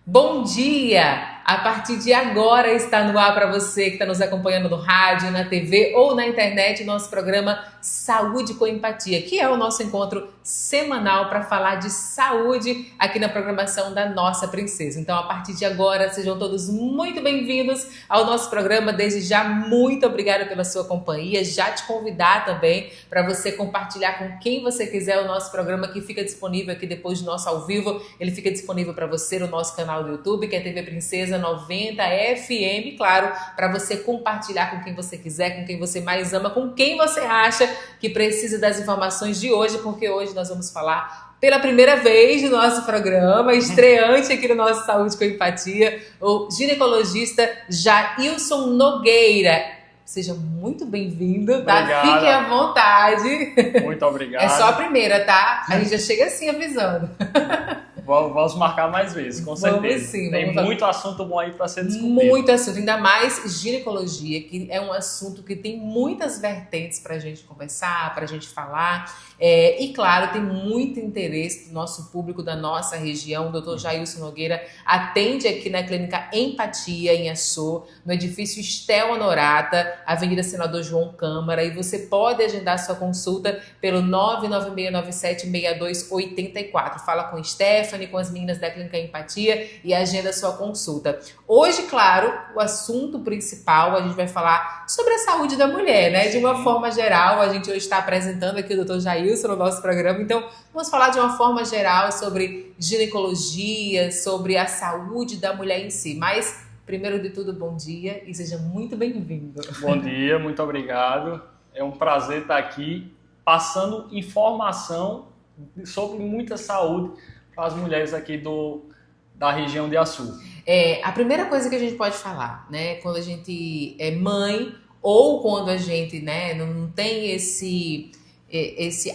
Bom dia! A partir de agora está no ar para você que está nos acompanhando no rádio, na TV ou na internet, nosso programa Saúde com Empatia, que é o nosso encontro semanal para falar de saúde aqui na programação da nossa princesa. Então, a partir de agora, sejam todos muito bem-vindos ao nosso programa. Desde já, muito obrigada pela sua companhia. Já te convidar também para você compartilhar com quem você quiser o nosso programa, que fica disponível aqui depois do nosso ao vivo. Ele fica disponível para você no nosso canal do YouTube, que é TV Princesa 90 FM, claro, para você compartilhar com quem você quiser, com quem você mais ama, com quem você acha que precisa das informações de hoje, porque hoje nós vamos falar pela primeira vez no nosso programa, estreante aqui no nosso Saúde com Empatia, o ginecologista Jailson Nogueira. Seja muito bem-vindo, tá? Fique à vontade. Muito obrigado. É só a primeira, tá? A gente já chega assim avisando. Vamos marcar mais vezes, com certeza. Vamos sim. Tem muito assunto bom aí para ser discutido. Muito assunto, ainda mais ginecologia, que é um assunto que tem muitas vertentes para a gente conversar, para a gente falar. E claro, tem muito interesse do nosso público, da nossa região. O Dr. Jailson Nogueira atende aqui na Clínica Empatia, em Açô, no edifício Estel Honorata, Avenida Senador João Câmara. E você pode agendar sua consulta pelo 996976284. Fala com Stephanie, com as meninas da Clínica Empatia e agenda sua consulta. Hoje, claro, o assunto principal, a gente vai falar sobre a saúde da mulher, né? De uma forma geral, a gente hoje está apresentando aqui o Dr. Jailson no nosso programa, então vamos falar de uma forma geral sobre ginecologia, sobre a saúde da mulher em si. Mas, primeiro de tudo, bom dia e seja muito bem-vindo. Bom dia, muito obrigado. É um prazer estar aqui passando informação sobre muita saúde para as mulheres aqui da região de Açu. A primeira coisa que a gente pode falar, né, quando a gente é mãe ou quando a gente, né, não tem esse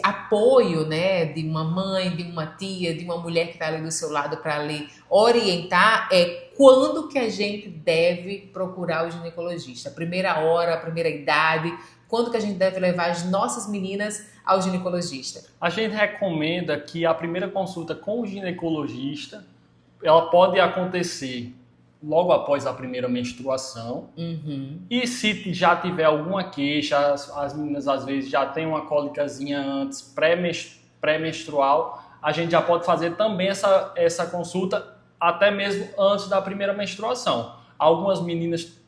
apoio, né, de uma mãe, de uma tia, de uma mulher que está ali do seu lado para lhe orientar, quando que a gente deve procurar o ginecologista? A primeira hora, a primeira idade, quando que a gente deve levar as nossas meninas ao ginecologista? A gente recomenda que a primeira consulta com o ginecologista, ela pode acontecer logo após a primeira menstruação. E se já tiver alguma queixa, as meninas às vezes já têm uma cólicazinha antes, pré-menstrual, a gente já pode fazer também essa consulta até mesmo antes da primeira menstruação. Algumas meninas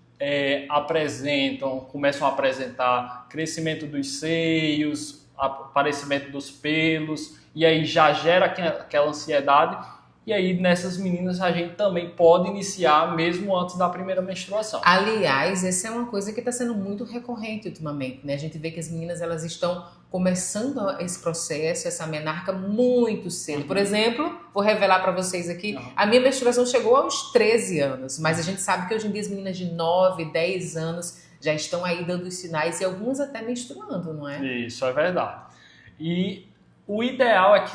começam a apresentar crescimento dos seios, aparecimento dos pelos, e aí já gera aquela ansiedade. E aí, nessas meninas, a gente também pode iniciar mesmo antes da primeira menstruação. Aliás, essa é uma coisa que está sendo muito recorrente ultimamente, né? A gente vê que as meninas elas estão começando esse processo, essa menarca muito cedo. Por exemplo, vou revelar para vocês aqui, a minha menstruação chegou aos 13 anos, mas a gente sabe que hoje em dia as meninas de 9, 10 anos já estão aí dando os sinais e algumas até menstruando, não é? Isso, é verdade. E o ideal é que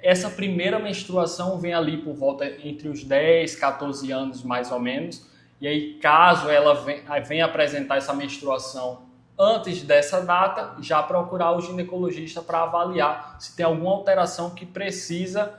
essa primeira menstruação venha ali por volta entre os 10, 14 anos mais ou menos. E aí, caso ela venha apresentar essa menstruação antes dessa data, já procurar o ginecologista para avaliar se tem alguma alteração que precisa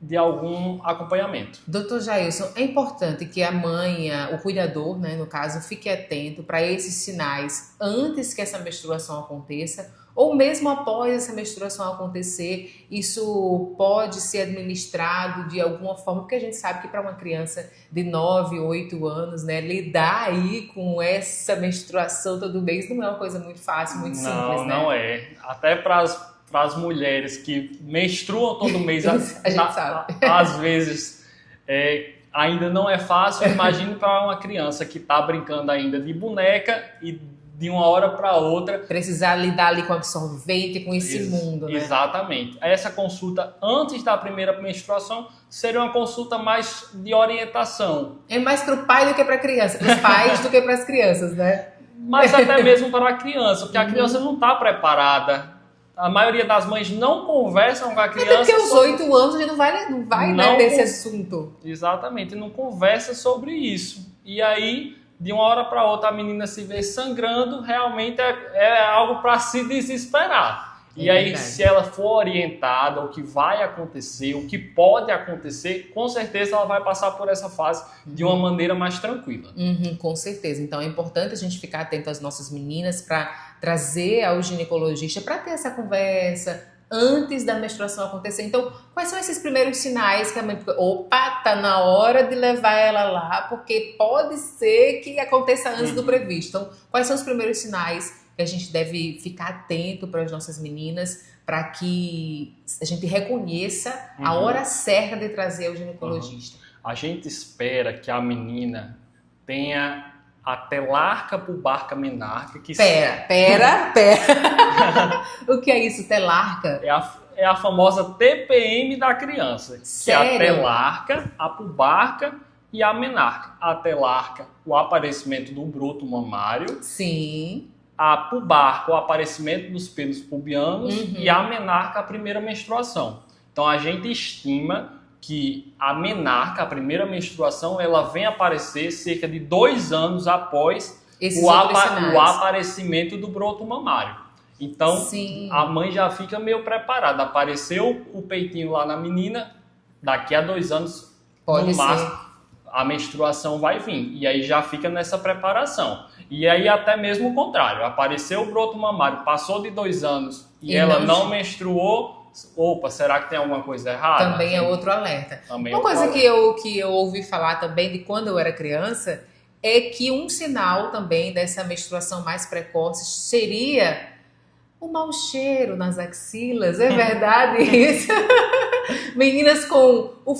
de algum acompanhamento. Doutor Jailson, é importante que a mãe, o cuidador, né, no caso, fique atento para esses sinais antes que essa menstruação aconteça, ou mesmo após essa menstruação acontecer, isso pode ser administrado de alguma forma, porque a gente sabe que para uma criança de 9, 8 anos, né, lidar aí com essa menstruação todo mês não é uma coisa muito fácil, muito simples, né? Não é. Até para as mulheres que menstruam todo mês, a gente sabe. Às vezes ainda não é fácil. Imagine para uma criança que está brincando ainda de boneca e de uma hora para outra precisar lidar ali com absorvente, com esse mundo, né? Exatamente. Essa consulta antes da primeira menstruação seria uma consulta mais de orientação. É mais para o pai do que para a criança, para os pais do que para as crianças, né? Mas até mesmo para a criança, porque a criança não está preparada. A maioria das mães não conversam com a criança. Até porque aos 8 anos a gente não vai né, ter esse assunto. Exatamente, não conversa sobre isso. E aí, de uma hora para outra, a menina se vê sangrando, realmente é algo para se desesperar. E aí, se ela for orientada, o que vai acontecer, o que pode acontecer, com certeza ela vai passar por essa fase de uma maneira mais tranquila. Com certeza. Então é importante a gente ficar atento às nossas meninas para trazer ao ginecologista para ter essa conversa antes da menstruação acontecer. Então, quais são esses primeiros sinais que a mãe... Opa, tá na hora de levar ela lá, porque pode ser que aconteça antes do previsto. Então, quais são os primeiros sinais que a gente deve ficar atento para as nossas meninas, para que a gente reconheça a hora certa de trazer ao ginecologista? A gente espera que a menina tenha a telarca pubarca menarca. Pera. O que é isso, telarca? É a famosa TPM da criança. Sério? Que é a telarca, a pubarca e a menarca. A telarca, o aparecimento do broto mamário. Sim. A pubarca, o aparecimento dos pelos pubianos. E a menarca, a primeira menstruação. Então, a gente estima que a menarca, a primeira menstruação, ela vem aparecer cerca de 2 anos após o aparecimento do broto mamário. Então, a mãe já fica meio preparada. Apareceu o peitinho lá na menina, daqui a 2 anos, no máximo, a menstruação vai vir. E aí já fica nessa preparação. E aí até mesmo o contrário. Apareceu o broto mamário, passou de 2 anos e ela não menstruou. Opa, será que tem alguma coisa errada? Também é outro alerta. Uma coisa que eu ouvi falar também de quando eu era criança é que um sinal também dessa menstruação mais precoce seria o mau cheiro nas axilas. É verdade isso? Meninas com a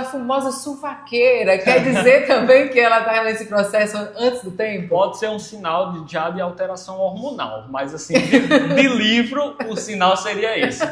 famosa suvaqueira, quer dizer também que ela está nesse processo antes do tempo? Pode ser um sinal de alteração hormonal, mas assim, de livro, o sinal seria esse,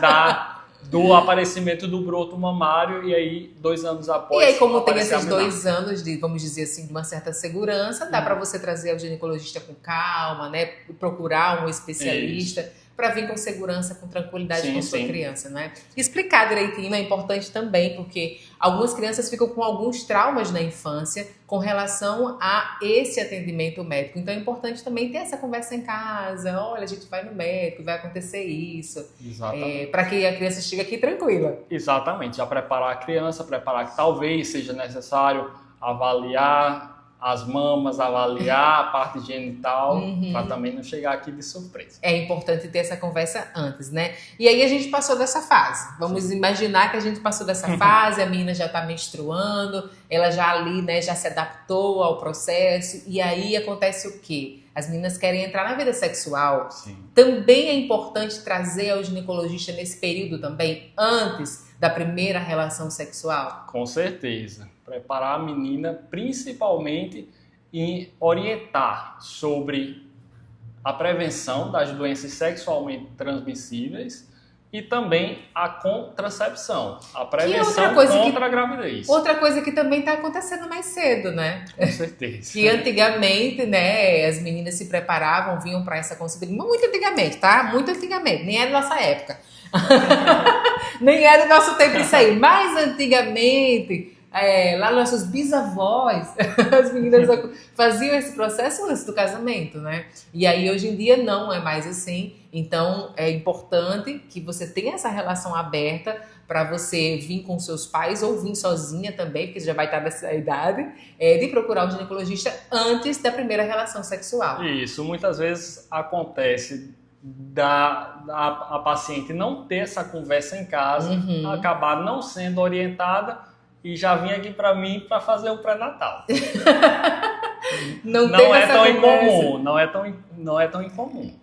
do aparecimento do broto mamário e aí 2 anos após. E aí, como tem esses 2 anos de, vamos dizer assim, de uma certa segurança, dá para você trazer ao ginecologista com calma, né? Procurar um especialista para vir com segurança, com tranquilidade com sua criança, né? Explicar direitinho é importante também, porque algumas crianças ficam com alguns traumas na infância com relação a esse atendimento médico. Então é importante também ter essa conversa em casa. Olha, a gente vai no médico, vai acontecer isso. Exatamente. Para que a criança chegue aqui tranquila. Exatamente. Já preparar a criança, preparar que talvez seja necessário avaliar as mamas, avaliar a parte genital, para também não chegar aqui de surpresa. É importante ter essa conversa antes, né? E aí a gente passou dessa fase. Vamos imaginar que a gente passou dessa fase, a menina já está menstruando, ela já ali, né, já se adaptou ao processo, e aí acontece o quê? As meninas querem entrar na vida sexual. Também é importante trazer ao ginecologista nesse período também, antes da primeira relação sexual? Com certeza. Preparar a menina principalmente em orientar sobre a prevenção das doenças sexualmente transmissíveis e também a contracepção, a prevenção contra a gravidez. Outra coisa que também está acontecendo mais cedo, né? Com certeza. Que antigamente, né, as meninas se preparavam, vinham para essa consulta, muito antigamente, tá? Muito antigamente, nem era da nossa época. Nem era do nosso tempo isso aí, mas antigamente... lá nossos bisavós, as meninas faziam esse processo antes do casamento, né? E aí hoje em dia não é mais assim. Então é importante que você tenha essa relação aberta para você vir com seus pais ou vir sozinha também, porque você já vai estar nessa idade, de procurar um ginecologista antes da primeira relação sexual. Isso, muitas vezes acontece a paciente não ter essa conversa em casa, acabar não sendo orientada e já vim aqui para mim para fazer o pré-natal. Não é tão incomum, não é tão incomum.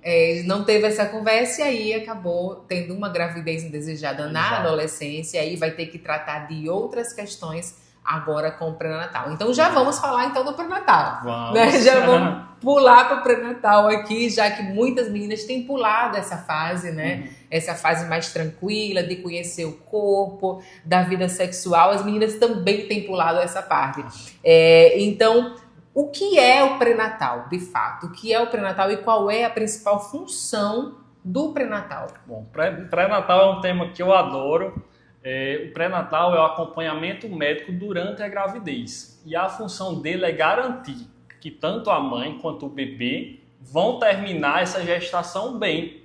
Não teve essa conversa e aí acabou tendo uma gravidez indesejada na adolescência, e aí vai ter que tratar de outras questões agora com o pré-natal. Então já vamos falar então do pré-natal. Vamos. Né? Já vamos pular para o pré-natal aqui, já que muitas meninas têm pulado essa fase, né? Essa fase mais tranquila de conhecer o corpo, da vida sexual. As meninas também têm pulado essa parte. Então, o que é o pré-natal, de fato? O que é o pré-natal e qual é a principal função do pré-natal? Bom, pré-natal é um tema que eu adoro. O pré-natal é o acompanhamento médico durante a gravidez. E a função dele é garantir que tanto a mãe quanto o bebê vão terminar essa gestação bem.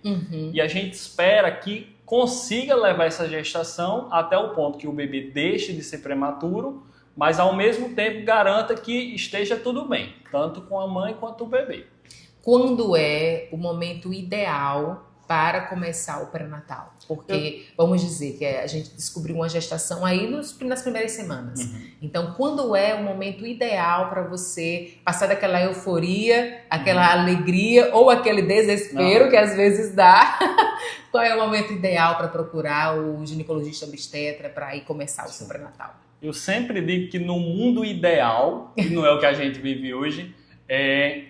E a gente espera que consiga levar essa gestação até o ponto que o bebê deixe de ser prematuro, mas ao mesmo tempo garanta que esteja tudo bem, tanto com a mãe quanto o bebê. Quando é o momento ideal para começar o pré-natal? Porque, vamos dizer, que a gente descobriu uma gestação aí nas primeiras semanas. Então, quando é o momento ideal para você passar daquela euforia, aquela alegria ou aquele desespero que às vezes dá? Qual é o momento ideal para procurar o ginecologista obstetra para ir começar o seu pré-natal? Eu sempre digo que no mundo ideal, que não é o que a gente vive hoje,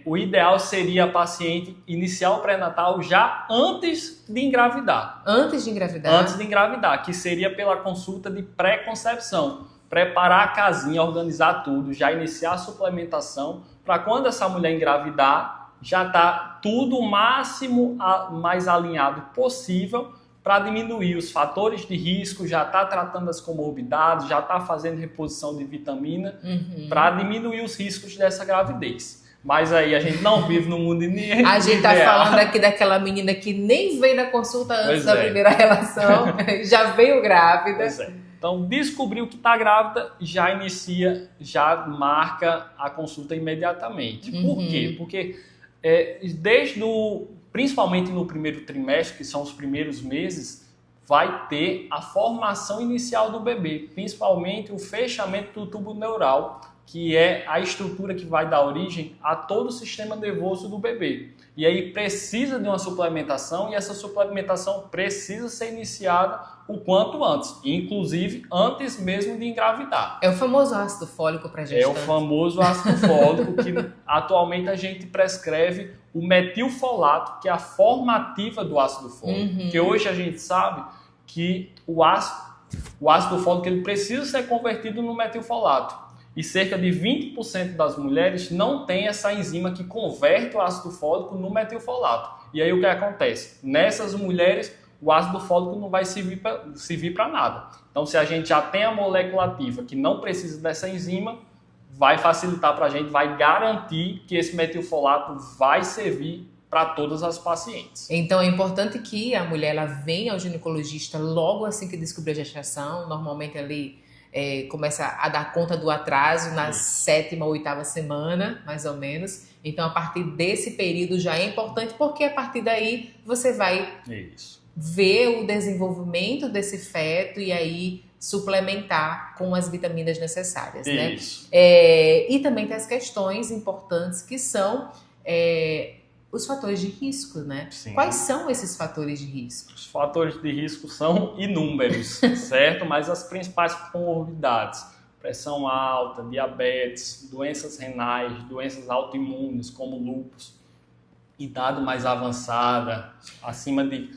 o ideal seria a paciente iniciar o pré-natal já antes de engravidar. Antes de engravidar? Antes de engravidar, que seria pela consulta de pré-concepção. Preparar a casinha, organizar tudo, já iniciar a suplementação, para quando essa mulher engravidar, já está tudo o máximo mais alinhado possível para diminuir os fatores de risco, já está tratando as comorbidades, já está fazendo reposição de vitamina, para diminuir os riscos dessa gravidez. Mas aí a gente não vive no mundo ideal. A gente está falando aqui daquela menina que nem veio na consulta antes da primeira relação, já veio grávida. Pois é. Então, descobriu que está grávida, já inicia, já marca a consulta imediatamente. Por quê? Porque principalmente no primeiro trimestre, que são os primeiros meses, vai ter a formação inicial do bebê, principalmente o fechamento do tubo neural, que é a estrutura que vai dar origem a todo o sistema nervoso do bebê. E aí precisa de uma suplementação, e essa suplementação precisa ser iniciada o quanto antes, inclusive antes mesmo de engravidar. É o famoso ácido fólico para gestante. É o famoso ácido fólico, que atualmente a gente prescreve o metilfolato, que é a formativa do ácido fólico. Porque hoje a gente sabe que o ácido fólico ele precisa ser convertido no metilfolato. E cerca de 20% das mulheres não tem essa enzima que converte o ácido fólico no metilfolato. E aí o que acontece? Nessas mulheres, o ácido fólico não vai servir para nada. Então, se a gente já tem a molécula ativa que não precisa dessa enzima, vai facilitar para a gente, vai garantir que esse metilfolato vai servir para todas as pacientes. Então, é importante que a mulher ela venha ao ginecologista logo assim que descobrir a gestação, normalmente ali começa a dar conta do atraso na 7ª ou 8ª semana, mais ou menos. Então, a partir desse período já é importante, porque a partir daí você vai ver o desenvolvimento desse feto e aí suplementar com as vitaminas necessárias, né? E também tem as questões importantes que são os fatores de risco, né? Sim. Quais são esses fatores de risco? Os fatores de risco são inúmeros, certo? Mas as principais comorbidades, pressão alta, diabetes, doenças renais, doenças autoimunes como lúpus, idade mais avançada, acima de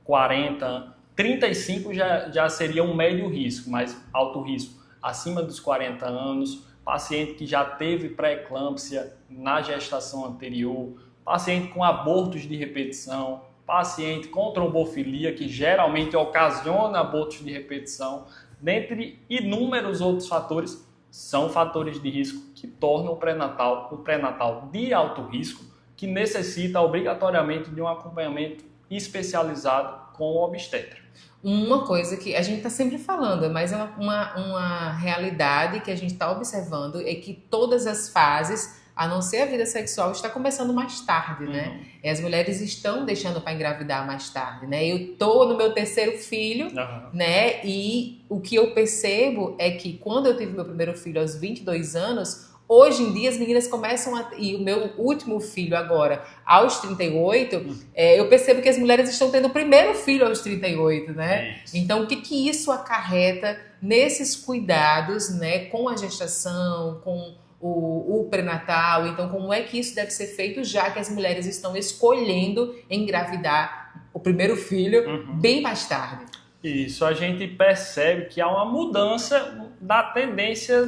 40, 35 já seria um médio risco, mas alto risco acima dos 40 anos, paciente que já teve pré-eclâmpsia na gestação anterior, paciente com abortos de repetição, paciente com trombofilia, que geralmente ocasiona abortos de repetição, dentre inúmeros outros fatores, são fatores de risco que tornam o pré-natal de alto risco, que necessita obrigatoriamente de um acompanhamento especializado com o obstetra. Uma coisa que a gente está sempre falando, mas é uma realidade que a gente está observando, é que todas as fases, a não ser a vida sexual, está começando mais tarde, né? E as mulheres estão deixando para engravidar mais tarde, né? Eu tô no meu 3º filho, né? E o que eu percebo é que quando eu tive meu primeiro filho aos 22 anos, hoje em dia as meninas começam e o meu último filho agora, aos 38, eu percebo que as mulheres estão tendo o primeiro filho aos 38, né? Então, o que isso acarreta nesses cuidados, né? Com a gestação, com o pré-natal, então como é que isso deve ser feito, já que as mulheres estão escolhendo engravidar o primeiro filho bem mais tarde? Isso, a gente percebe que há uma mudança da tendência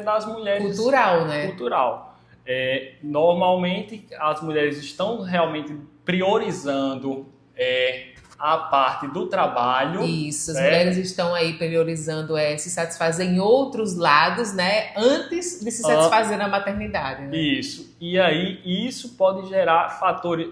das mulheres. Cultural, né? Cultural. Normalmente, as mulheres estão realmente priorizando a parte do trabalho. Isso, as mulheres estão aí priorizando se satisfazer em outros lados, né? Antes de se satisfazer na maternidade. Né? Isso. E aí, isso pode gerar fatores,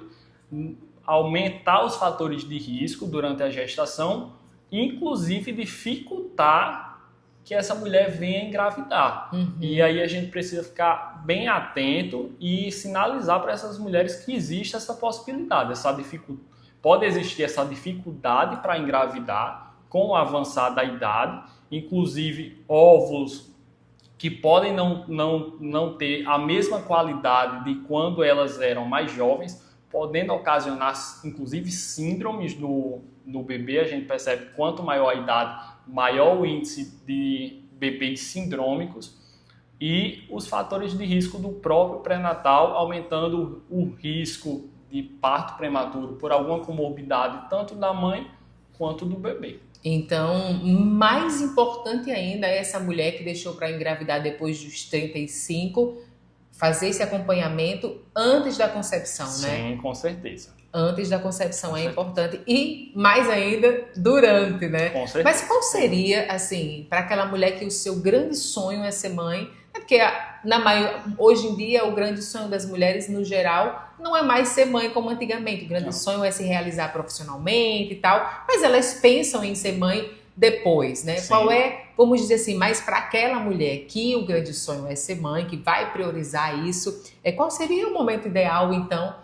aumentar os fatores de risco durante a gestação, inclusive dificultar que essa mulher venha engravidar. E aí a gente precisa ficar bem atento e sinalizar para essas mulheres que existe essa possibilidade, pode existir essa dificuldade para engravidar com o avançar da idade, inclusive óvulos que podem não ter a mesma qualidade de quando elas eram mais jovens, podendo ocasionar, inclusive, síndromes no bebê. A gente percebe que quanto maior a idade, maior o índice de bebês sindrômicos, e os fatores de risco do próprio pré-natal, aumentando o risco de parto prematuro por alguma comorbidade, tanto da mãe quanto do bebê. Então, mais importante ainda é essa mulher que deixou para engravidar depois dos 35, fazer esse acompanhamento antes da concepção, né? Sim, com certeza. Antes da concepção é importante e mais ainda durante, né? Com certeza. Mas qual seria, assim, para aquela mulher que o seu grande sonho é ser mãe? É porque hoje em dia o grande sonho das mulheres, no geral, não é mais ser mãe como antigamente. O grande sonho é se realizar profissionalmente e tal, mas elas pensam em ser mãe depois, né? Sim. Qual é, vamos dizer assim, mais para aquela mulher que o grande sonho é ser mãe, que vai priorizar isso, qual seria o momento ideal, então,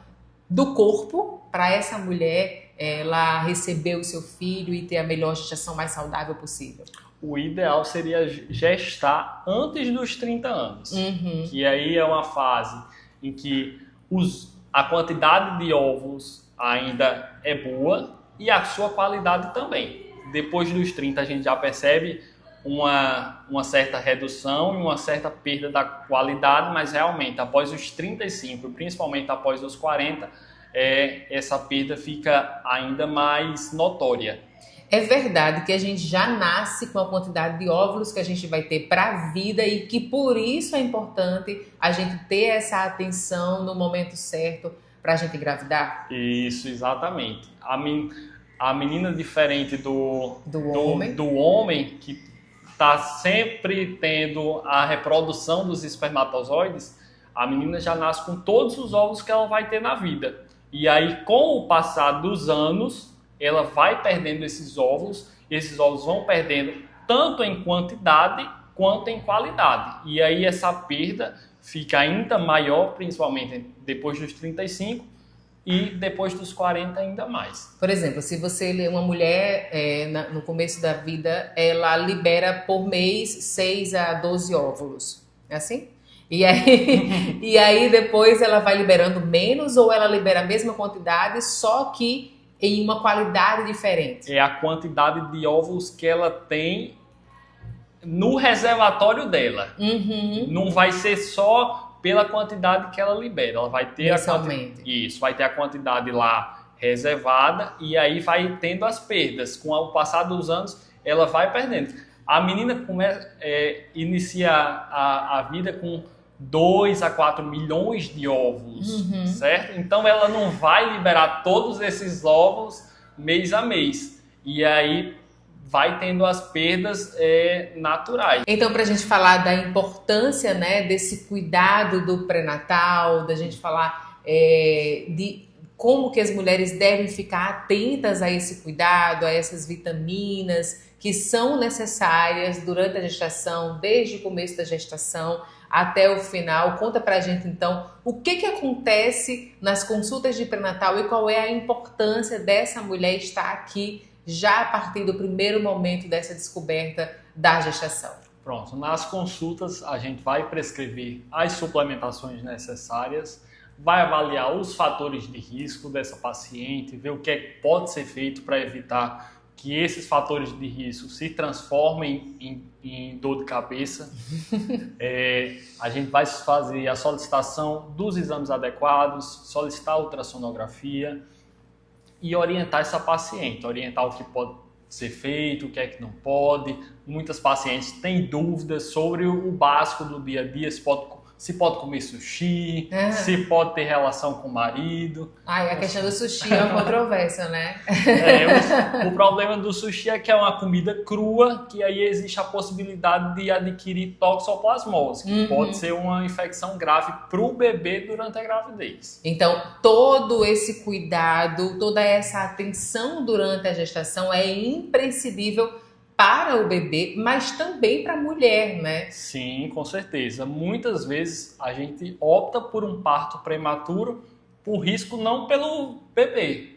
do corpo para essa mulher ela receber o seu filho e ter a melhor gestação mais saudável possível? O ideal seria gestar antes dos 30 anos, que aí é uma fase em que a quantidade de óvulos ainda é boa e a sua qualidade também. Depois dos 30 a gente já percebe uma certa redução e uma certa perda da qualidade, mas realmente após os 35, principalmente após os 40, essa perda fica ainda mais notória. É verdade que a gente já nasce com a quantidade de óvulos que a gente vai ter para a vida e que por isso é importante a gente ter essa atenção no momento certo para a gente engravidar? Isso, exatamente. A menina diferente do homem que está sempre tendo a reprodução dos espermatozoides, a menina já nasce com todos os óvulos que ela vai ter na vida. E aí, com o passar dos anos, ela vai perdendo esses óvulos vão perdendo tanto em quantidade quanto em qualidade. E aí essa perda fica ainda maior, principalmente depois dos 35 e depois dos 40 ainda mais. Por exemplo, se você lê uma mulher no começo da vida, ela libera por mês 6 a 12 óvulos. É assim? E aí depois ela vai liberando menos ou ela libera a mesma quantidade, só que em uma qualidade diferente? É a quantidade de óvulos que ela tem no reservatório dela. Não vai ser só pela quantidade que ela libera. Ela vai ter vai ter a quantidade lá reservada e aí vai tendo as perdas. Com o passar dos anos, ela vai perdendo. A menina inicia a vida com 2 a 4 milhões de óvulos, certo? Então ela não vai liberar todos esses óvulos mês a mês. E aí vai tendo as perdas naturais. Então, para a gente falar da importância, né, desse cuidado do pré-natal, da gente falar de como que as mulheres devem ficar atentas a esse cuidado, a essas vitaminas que são necessárias durante a gestação, desde o começo da gestação até o final. Conta pra gente então o que acontece nas consultas de pré-natal e qual é a importância dessa mulher estar aqui já a partir do primeiro momento dessa descoberta da gestação. Pronto, nas consultas a gente vai prescrever as suplementações necessárias, vai avaliar os fatores de risco dessa paciente, ver o que pode ser feito para evitar que esses fatores de risco se transformem em dor de cabeça. A gente vai fazer a solicitação dos exames adequados, solicitar a ultrassonografia e orientar essa paciente, orientar o que pode ser feito, o que é que não pode. Muitas pacientes têm dúvidas sobre o básico do dia a dia, se pode se pode comer sushi, se pode ter relação com o marido. A questão do sushi é uma controvérsia, né? O problema do sushi é que é uma comida crua, que aí existe a possibilidade de adquirir toxoplasmose, que pode ser uma infecção grave para o bebê durante a gravidez. Então, todo esse cuidado, toda essa atenção durante a gestação é imprescindível para o bebê, mas também para a mulher, né? Sim, com certeza. Muitas vezes a gente opta por um parto prematuro por risco não pelo bebê,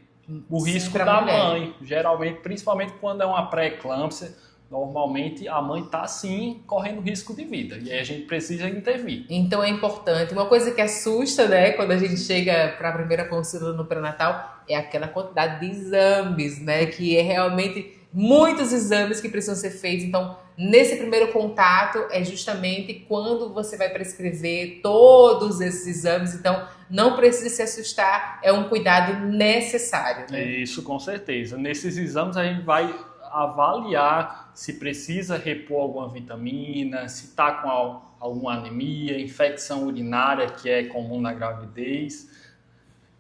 o risco da mãe. Geralmente, principalmente quando é uma pré-eclâmpsia, normalmente a mãe está sim correndo risco de vida e aí a gente precisa intervir. Então é importante. Uma coisa que assusta, né, quando a gente chega para a primeira consulta no pré-natal é aquela quantidade de exames, né, que é realmente muitos exames que precisam ser feitos. Então, nesse primeiro contato é justamente quando você vai prescrever todos esses exames. Então, não precisa se assustar, é um cuidado necessário, né? Isso, com certeza. Nesses exames a gente vai avaliar se precisa repor alguma vitamina, se está com alguma anemia, infecção urinária, que é comum na gravidez.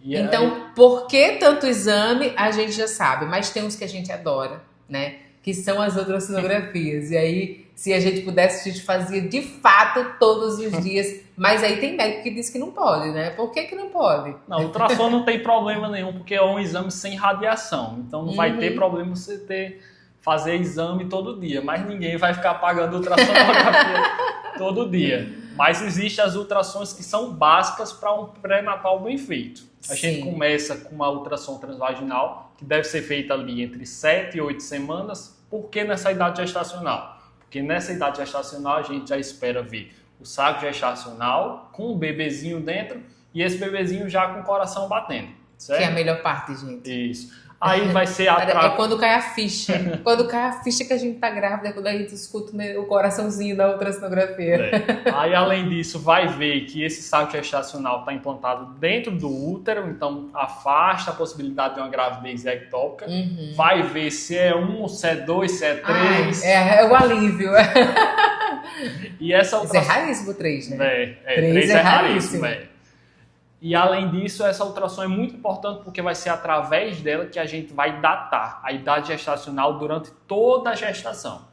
Então, por que tanto exame, a gente já sabe, mas tem uns que a gente adora, né? Que são as ultrassonografias. E aí, se a gente pudesse, a gente fazia de fato todos os dias. Mas aí tem médico que diz que não pode, né? Por que não pode? Não, ultrassom não tem problema nenhum, porque é um exame sem radiação. Então não vai ter problema você fazer exame todo dia. Mas ninguém vai ficar pagando ultrassonografia todo dia. Mas existem as ultrassons que são básicas para um pré-natal bem feito. A gente começa com uma ultrassom transvaginal, que deve ser feita ali entre 7 e 8 semanas. Por que nessa idade gestacional? Porque nessa idade gestacional a gente já espera ver o saco gestacional com um bebezinho dentro e esse bebezinho já com o coração batendo. Certo? Que é a melhor parte, gente. Isso. Aí vai ser É quando cai a ficha. Quando cai a ficha que a gente tá grávida, é quando a gente escuta o coraçãozinho da ultrassonografia. Aí, além disso, vai ver que esse saco gestacional está implantado dentro do útero, então afasta a possibilidade de uma gravidez ectópica. Vai ver se é 1, se é 2, se é 3. É o alívio. E essa ultrassom... Isso é raríssimo, 3, né? 3 é raríssimo. E além disso, essa ultrassom é muito importante porque vai ser através dela que a gente vai datar a idade gestacional durante toda a gestação.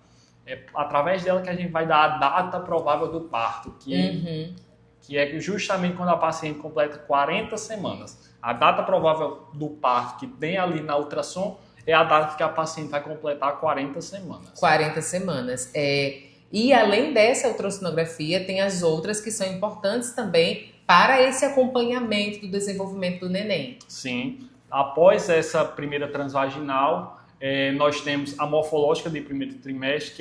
É através dela que a gente vai dar a data provável do parto, que é justamente quando a paciente completa 40 semanas. A data provável do parto que tem ali na ultrassom é a data que a paciente vai completar 40 semanas. 40 semanas. E além dessa ultrassonografia, tem as outras que são importantes também para esse acompanhamento do desenvolvimento do neném. Sim. Após essa primeira transvaginal, nós temos a morfológica de primeiro trimestre,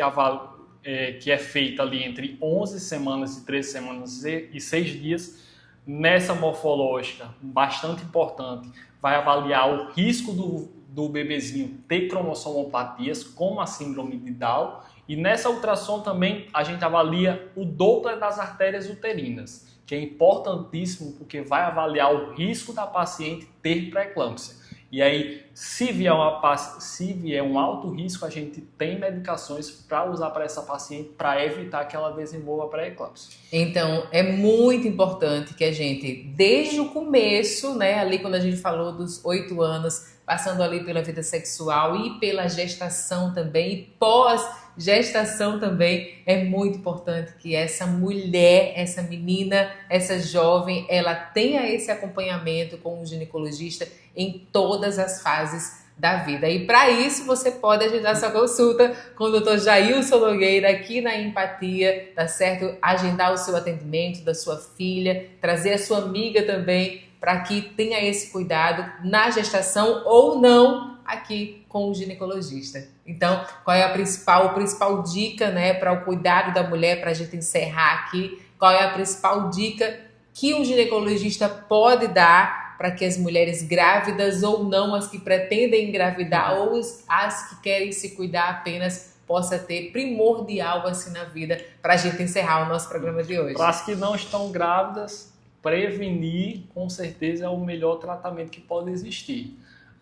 que é feita ali entre 11 semanas e 13 semanas e 6 dias. Nessa morfológica, bastante importante, vai avaliar o risco do bebezinho ter cromossomopatias, como a síndrome de Down. E nessa ultrassom também a gente avalia o Doppler das artérias uterinas, que é importantíssimo porque vai avaliar o risco da paciente ter pré-eclâmpsia. E aí, se vier um alto risco, a gente tem medicações para usar para essa paciente para evitar que ela desenvolva pré-eclâmpsia. Então, é muito importante que a gente, desde o começo, né, ali quando a gente falou dos 8 anos, passando ali pela vida sexual e pela gestação também, e pós-gestação também, é muito importante que essa mulher, essa menina, essa jovem, ela tenha esse acompanhamento com o ginecologista em todas as fases da vida. E para isso, você pode agendar sua consulta com o Dr. Jailson Nogueira aqui na Empatia, tá certo? Agendar o seu atendimento da sua filha, trazer a sua amiga também, para que tenha esse cuidado na gestação ou não aqui com o ginecologista. Então, qual é a principal dica, né, para o cuidado da mulher, para a gente encerrar aqui? Qual é a principal dica que um ginecologista pode dar para que as mulheres grávidas ou não, as que pretendem engravidar ou as que querem se cuidar apenas, possa ter primordial assim na vida, para a gente encerrar o nosso programa de hoje? Para as que não estão grávidas, prevenir, com certeza, é o melhor tratamento que pode existir.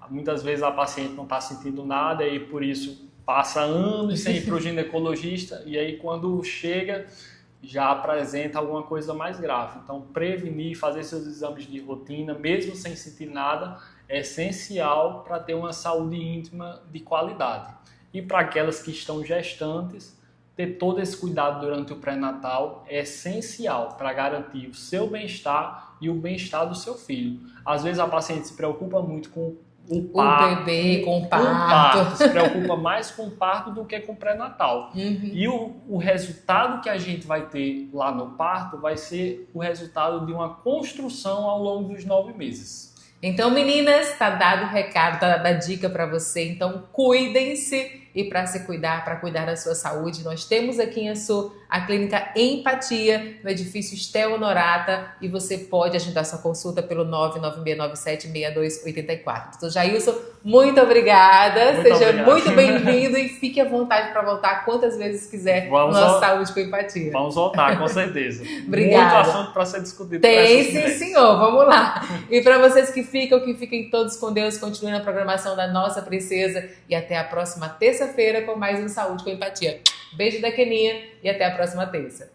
Muitas vezes a paciente não está sentindo nada e por isso passa anos sem ir para o ginecologista e aí quando chega já apresenta alguma coisa mais grave. Então, prevenir, fazer seus exames de rotina, mesmo sem sentir nada, é essencial para ter uma saúde íntima de qualidade. E para aquelas que estão gestantes, ter todo esse cuidado durante o pré-natal é essencial para garantir o seu bem-estar e o bem-estar do seu filho. Às vezes a paciente se preocupa muito com o parto, bebê, com o parto. Se preocupa mais com o parto do que com o pré-natal. E o resultado que a gente vai ter lá no parto vai ser o resultado de uma construção ao longo dos 9 meses. Então, meninas, tá dado o recado, tá dada a dica para você. Então, cuidem-se, e para se cuidar, para cuidar da sua saúde, nós temos aqui em Açu a clínica Empatia, no edifício Estel Honorata, e você pode agendar sua consulta pelo 996976284. Doutor Jailson, muito obrigada, seja muito bem-vindo e fique à vontade para voltar quantas vezes quiser no nosso Saúde com Empatia. Vamos voltar, com certeza. Obrigada. Muito assunto para ser discutido. Tem sim, senhor, vamos lá. E para vocês que fiquem todos com Deus, continuem na programação da nossa princesa e até a próxima terça-feira com mais um Saúde com Empatia. Beijo da Keninha e até a próxima terça.